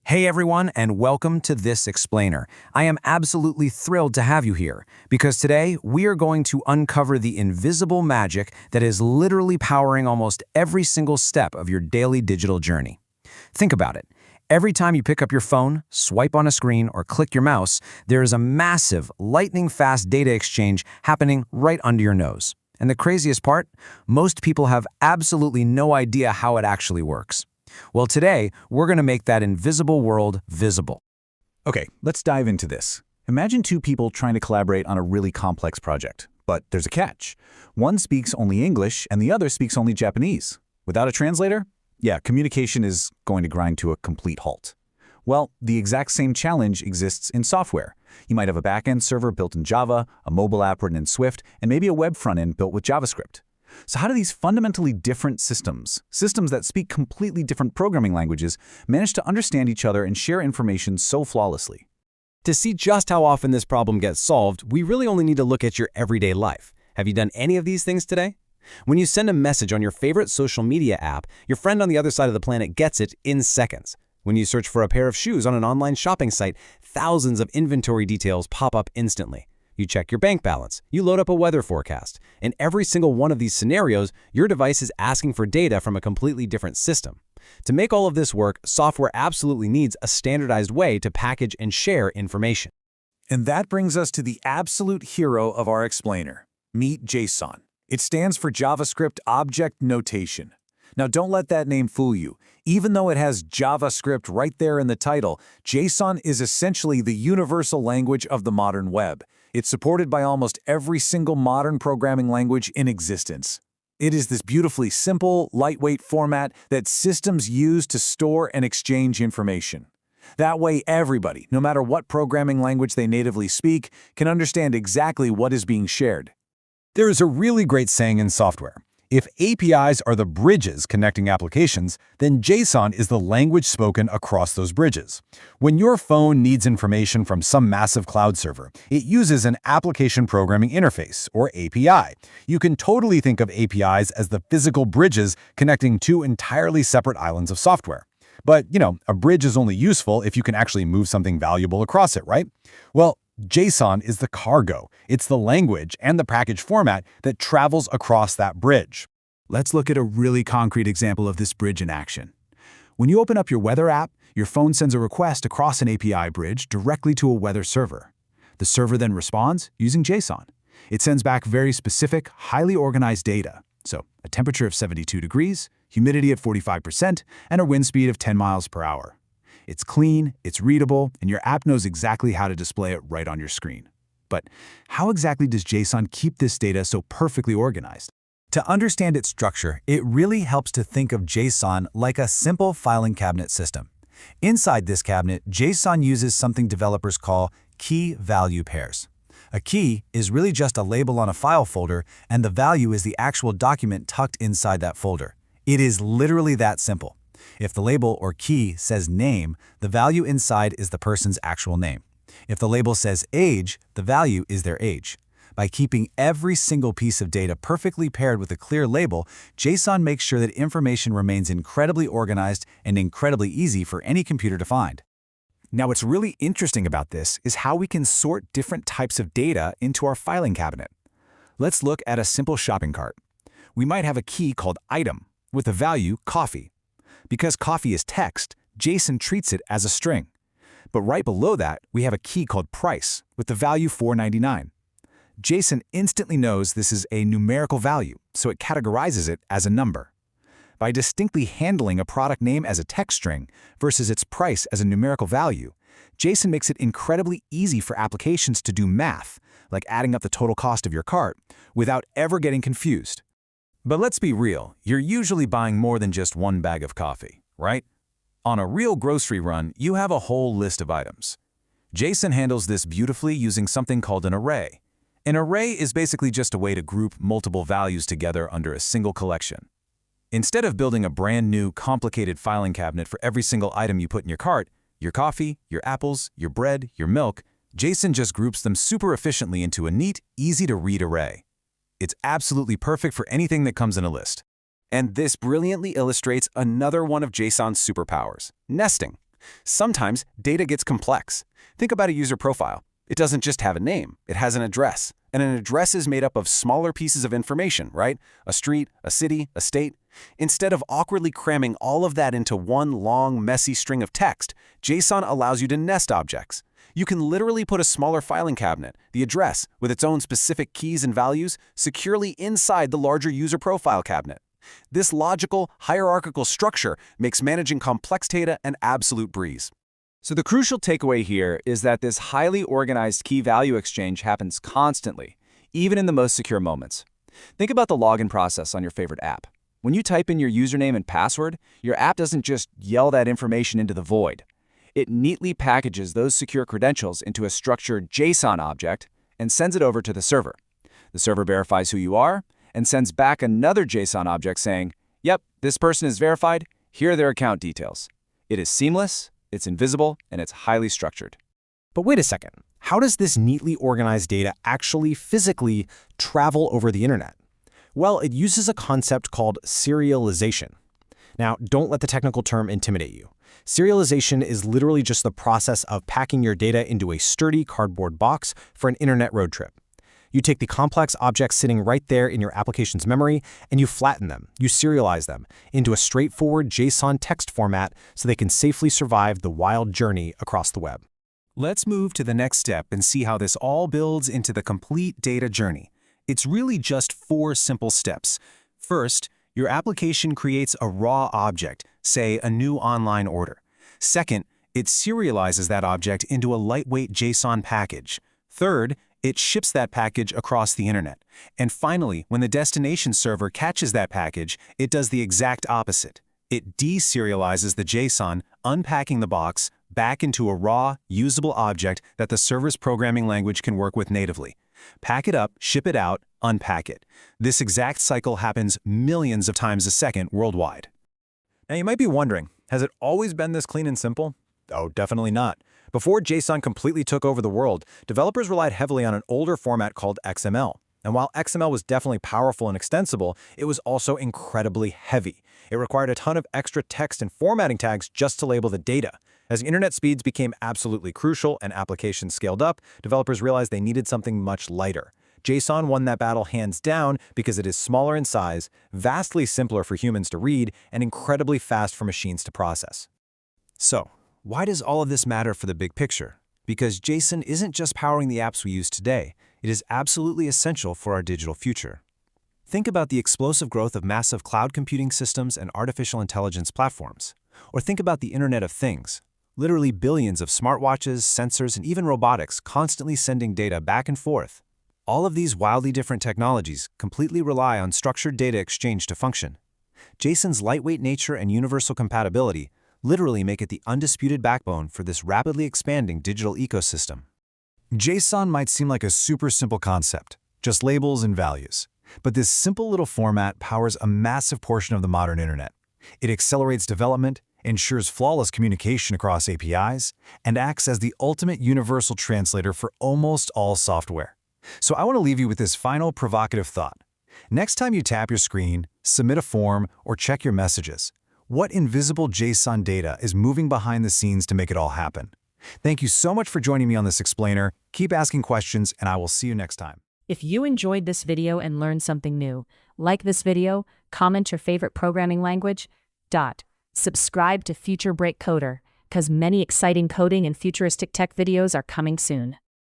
Hey everyone, and welcome to This Explainer. I am absolutely thrilled to have you here, because today we are going to uncover the invisible magic that is literally powering almost every single step of your daily digital journey. Think about it. Every time you pick up your phone, swipe on a screen, or click your mouse, there is a massive, lightning-fast data exchange happening right under your nose. And the craziest part? Most people have absolutely no idea how it actually works. Well, today, we're going to make that invisible world visible. Okay, let's dive into this. Imagine two people trying to collaborate on a really complex project. But there's a catch. One speaks only English and the other speaks only Japanese. Without a translator? Yeah, communication is going to grind to a complete halt. Well, the exact same challenge exists in software. You might have a backend server built in Java, a mobile app written in Swift, and maybe a web front-end built with JavaScript. So how do these fundamentally different systems that speak completely different programming languages, manage to understand each other and share information so flawlessly? To see just how often this problem gets solved, we really only need to look at your everyday life. Have you done any of these things today? When you send a message on your favorite social media app, your friend on the other side of the planet gets it in seconds. When you search for a pair of shoes on an online shopping site, thousands of inventory details pop up instantly. You check your bank balance, you load up a weather forecast. In every single one of these scenarios, your device is asking for data from a completely different system. To make all of this work, software absolutely needs a standardized way to package and share information. And that brings us to the absolute hero of our explainer. Meet JSON. It stands for JavaScript Object Notation. Now don't let that name fool you. Even though it has JavaScript right there in the title, JSON is essentially the universal language of the modern web. It's supported by almost every single modern programming language in existence. It is this beautifully simple, lightweight format that systems use to store and exchange information. That way everybody, no matter what programming language they natively speak, can understand exactly what is being shared. There is a really great saying in software. If APIs are the bridges connecting applications, then JSON is the language spoken across those bridges. When your phone needs information from some massive cloud server, it uses an application programming interface, or API. You can totally think of APIs as the physical bridges connecting two entirely separate islands of software. But, a bridge is only useful if you can actually move something valuable across it, right? Well, JSON is the cargo. It's the language and the package format that travels across that bridge. Let's look at a really concrete example of this bridge in action. When you open up your weather app, your phone sends a request across an API bridge directly to a weather server. The server then responds using JSON. It sends back very specific, highly organized data. So, a temperature of 72 degrees, humidity at 45%, and a wind speed of 10 miles per hour. It's clean, it's readable, and your app knows exactly how to display it right on your screen. But how exactly does JSON keep this data so perfectly organized? To understand its structure, it really helps to think of JSON like a simple filing cabinet system. Inside this cabinet, JSON uses something developers call key-value pairs. A key is really just a label on a file folder, and the value is the actual document tucked inside that folder. It is literally that simple. If the label or key says name, the value inside is the person's actual name. If the label says age, the value is their age. By keeping every single piece of data perfectly paired with a clear label, JSON makes sure that information remains incredibly organized and incredibly easy for any computer to find. Now, what's really interesting about this is how we can sort different types of data into our filing cabinet. Let's look at a simple shopping cart. We might have a key called item with the value coffee. Because coffee is text, JSON treats it as a string. But right below that, we have a key called price with the value $4.99. JSON instantly knows this is a numerical value, so it categorizes it as a number. By distinctly handling a product name as a text string versus its price as a numerical value, JSON makes it incredibly easy for applications to do math, like adding up the total cost of your cart, without ever getting confused. But let's be real, you're usually buying more than just one bag of coffee, right? On a real grocery run, you have a whole list of items. JSON handles this beautifully using something called an array. An array is basically just a way to group multiple values together under a single collection. Instead of building a brand new, complicated filing cabinet for every single item you put in your cart, your coffee, your apples, your bread, your milk, JSON just groups them super efficiently into a neat, easy-to-read array. It's absolutely perfect for anything that comes in a list. And this brilliantly illustrates another one of JSON's superpowers, nesting. Sometimes data gets complex. Think about a user profile. It doesn't just have a name, it has an address. And an address is made up of smaller pieces of information, right? A street, a city, a state. Instead of awkwardly cramming all of that into one long, messy string of text, JSON allows you to nest objects. You can literally put a smaller filing cabinet, the address, with its own specific keys and values, securely inside the larger user profile cabinet. This logical, hierarchical structure makes managing complex data an absolute breeze. So the crucial takeaway here is that this highly organized key-value exchange happens constantly, even in the most secure moments. Think about the login process on your favorite app. When you type in your username and password, your app doesn't just yell that information into the void. It neatly packages those secure credentials into a structured JSON object and sends it over to the server. The server verifies who you are and sends back another JSON object saying, "Yep, this person is verified. Here are their account details." It is seamless, it's invisible, and it's highly structured. But wait a second. How does this neatly organized data actually physically travel over the internet? Well, it uses a concept called serialization. Now, don't let the technical term intimidate you. Serialization is literally just the process of packing your data into a sturdy cardboard box for an internet road trip. You take the complex objects sitting right there in your application's memory and you flatten them, you serialize them into a straightforward JSON text format so they can safely survive the wild journey across the web. Let's move to the next step and see how this all builds into the complete data journey. It's really just 4 simple steps. First, your application creates a raw object, say a new online order. Second, it serializes that object into a lightweight JSON package. Third, it ships that package across the internet. And finally, when the destination server catches that package, it does the exact opposite. It deserializes the JSON, unpacking the box, back into a raw, usable object that the server's programming language can work with natively. Pack it up, ship it out, unpack it. This exact cycle happens millions of times a second worldwide. Now you might be wondering, has it always been this clean and simple? Oh, definitely not. Before JSON completely took over the world, developers relied heavily on an older format called XML. And while XML was definitely powerful and extensible, it was also incredibly heavy. It required a ton of extra text and formatting tags just to label the data. As internet speeds became absolutely crucial and applications scaled up, developers realized they needed something much lighter. JSON won that battle hands down because it is smaller in size, vastly simpler for humans to read, and incredibly fast for machines to process. So, why does all of this matter for the big picture? Because JSON isn't just powering the apps we use today, it is absolutely essential for our digital future. Think about the explosive growth of massive cloud computing systems and artificial intelligence platforms. Or think about the Internet of Things. Literally billions of smartwatches, sensors, and even robotics constantly sending data back and forth. All of these wildly different technologies completely rely on structured data exchange to function. JSON's lightweight nature and universal compatibility literally make it the undisputed backbone for this rapidly expanding digital ecosystem. JSON might seem like a super simple concept, just labels and values. But this simple little format powers a massive portion of the modern internet. It accelerates development, ensures flawless communication across APIs, and acts as the ultimate universal translator for almost all software. So I want to leave you with this final provocative thought. Next time you tap your screen, submit a form, or check your messages, what invisible JSON data is moving behind the scenes to make it all happen? Thank you so much for joining me on this explainer. Keep asking questions, and I will see you next time. If you enjoyed this video and learned something new, like this video, comment your favorite programming language, subscribe to Future Break CodeR, because many exciting coding and futuristic tech videos are coming soon.